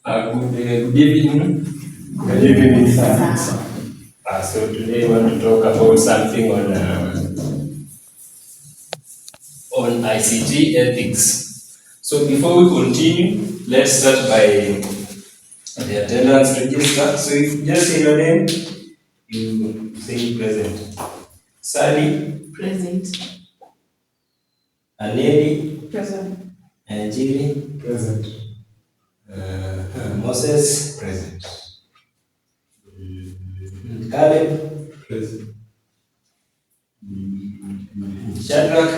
Good evening. Good evening, sir. So today I want to talk about something on ICT ethics. So before we continue, let's start by the attendance register. So if you just say your name, you say present. Sally? Present. Aneli? Present. Anjiri? Present. Moses? Present. Caleb? Present. Shadrach?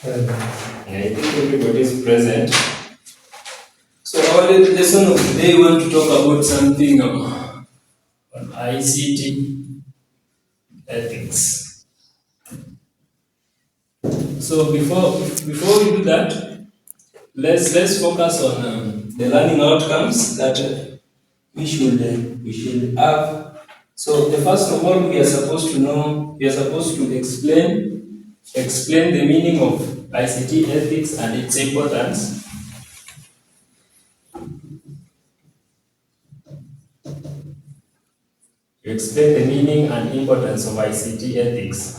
Present. I think everybody is present. So our lesson of today, we want to talk about something on ICT ethics. So before we do that, let's focus on the learning outcomes that we should have. So the first of all, we are supposed to explain the meaning of ICT ethics and its importance. Explain the meaning and importance of ICT ethics.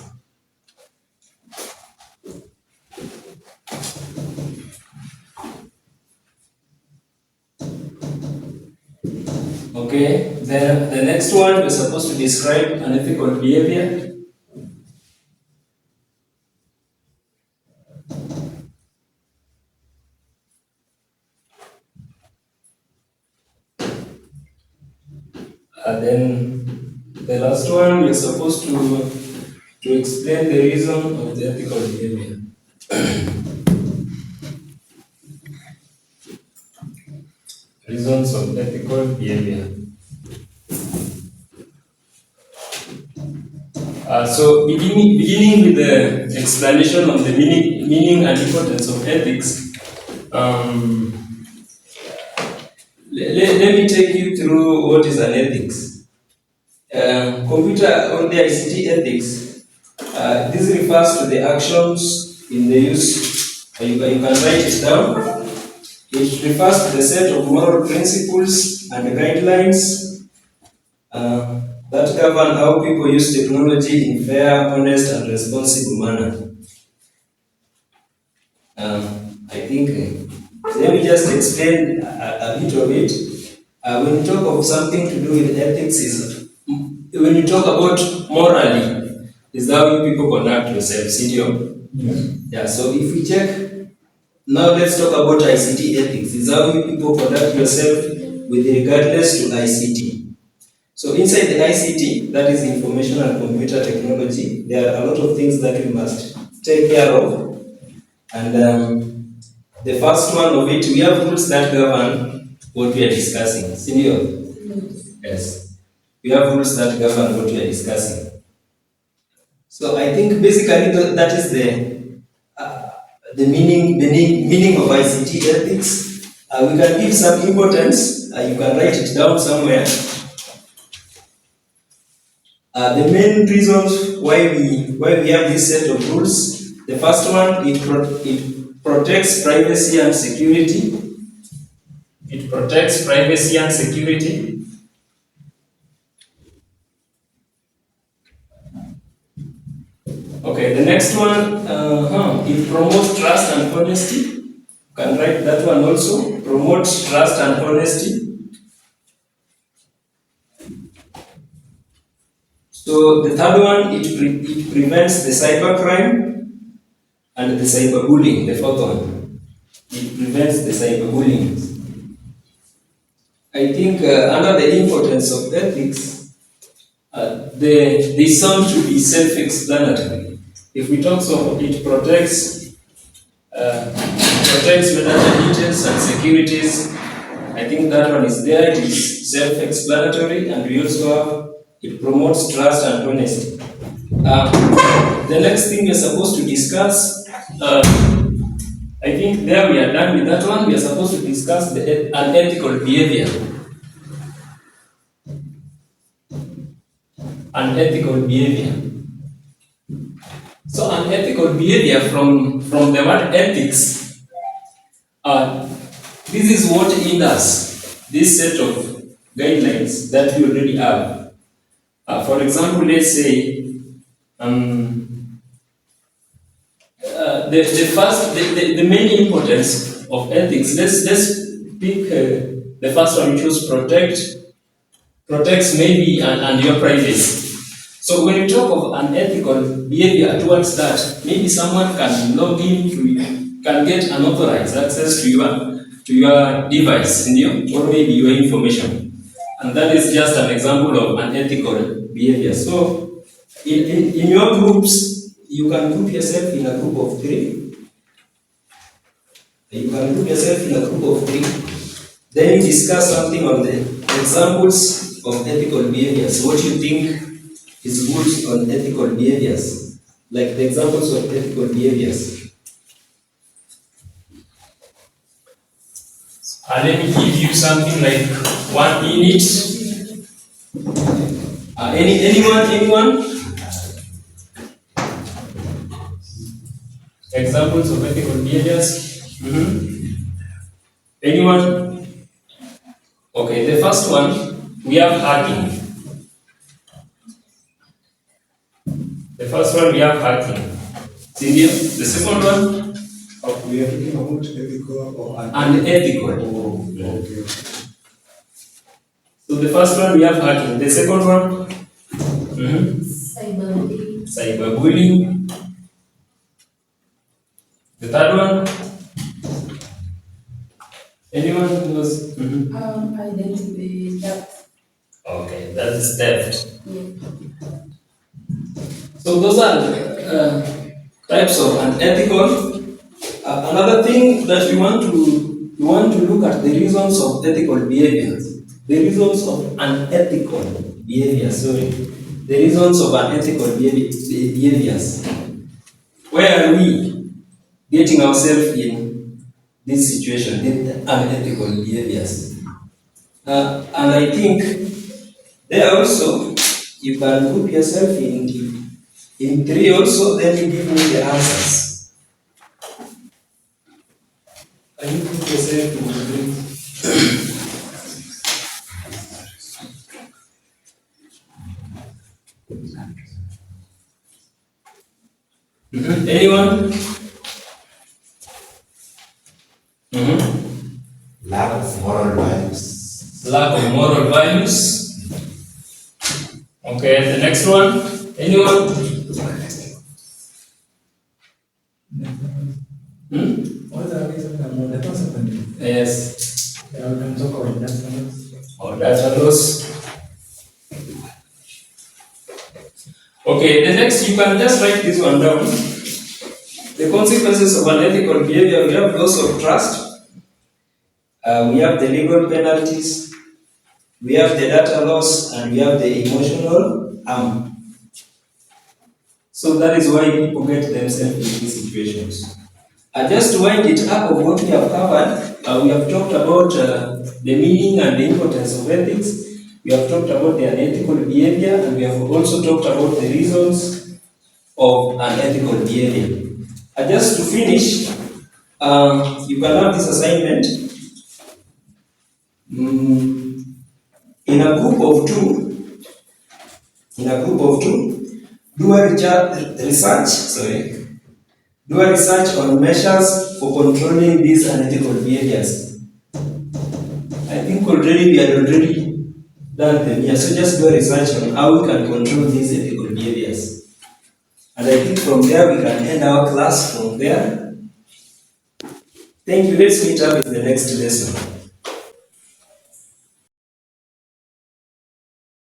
Okay, then the next one, we're supposed to describe unethical behavior. And then the last one, we're supposed to explain the reason of the ethical behavior. Reasons of ethical behavior. So beginning with the explanation of the meaning and importance of ethics, let me take you through what is an ethics. Computer or the ICT ethics, this refers to the actions in the use, you can write it down. It refers to the set of moral principles and guidelines that govern how people use technology in fair, honest, and responsible manner. I think, let me just explain a bit of it. When you talk of something to do with ethics, when you talk about morally, is how people conduct themselves, Yeah, so if we check, now let's talk about ICT ethics. Is how people conduct yourself with regardless to ICT. So inside the ICT, that is information and computer technology, there are a lot of things that we must take care of. And the first one of it, we have rules that govern what we are discussing. Senior? Yes. We have rules that govern what we are discussing. So I think basically that is the meaning of ICT ethics. We can give some importance. You can write it down somewhere. The main reasons why we have this set of rules. The first one, it protects privacy and security. It protects privacy and security. Okay, the next one, it promotes trust and honesty. You can write that one also. Promotes trust and honesty. So the third one, it prevents the cybercrime and the cyberbullying. The fourth one, it prevents the cyberbullying. I think under the importance of ethics, the sum should be self-explanatory. If we talk so, it protects metadata details and securities. I think that one is there. It is self-explanatory, and we also have it promotes trust and honesty. The next thing we are supposed to discuss, I think there we are done with that one. We are supposed to discuss the unethical behavior. Unethical behavior. So unethical behavior from the word ethics, this is what hinders this set of guidelines that we already have. For example, let's say the main importance of ethics. Let's pick the first one, which was protects maybe and your privacy. So when you talk of an ethical behavior towards that, maybe someone can log in can get unauthorized access to your device, or maybe your information. And that is just an example of unethical behavior. So in your groups, you can group yourself in a group of 3. You can group yourself in a group of 3. Then you discuss something on the examples of ethical behaviors. What you think is good on ethical behaviors, like the examples of ethical behaviors. Let me give you something like 1 minute. Anyone? Examples of ethical behaviors? Anyone? Okay, the first one, we have hacking. The second one? We are talking about ethical or unethical. Okay. So the first one, we have hacking. The second one? Cyberbullying. The third one? Anyone knows? Identity theft. Okay, that is theft. Yeah. So those are types of unethical. Another thing that we want to look at the reasons of ethical behaviors. The reasons of unethical behavior. The reasons of unethical behaviors. Where are we getting ourselves in this situation, the unethical behaviors? And I think there also you can group yourself in 3 also, then you give me the answers. Can you group yourself in 3? Anyone? Lack of moral values. Lack of moral values. Okay, the next one. Anyone? What are the reasons about that? Yes. We can talk about that. Or data loss. Okay, the next, you can just write this one down. The consequences of unethical behavior, we have loss of trust. We have the legal penalties. We have the data loss, and we have the emotional harm. So that is why people get themselves in these situations. Just to wind it up of what we have covered, we have talked about the meaning and the importance of ethics. We have talked about the unethical behavior, and we have also talked about the reasons of unethical behavior. Just to finish, you can have this assignment. In a group of two, do a research on measures for controlling these unethical behaviors. I think we had already done them here, so just do a research on how we can control these ethical behaviors. And I think from there we can end our class from there. Thank you. Let's meet up in the next lesson.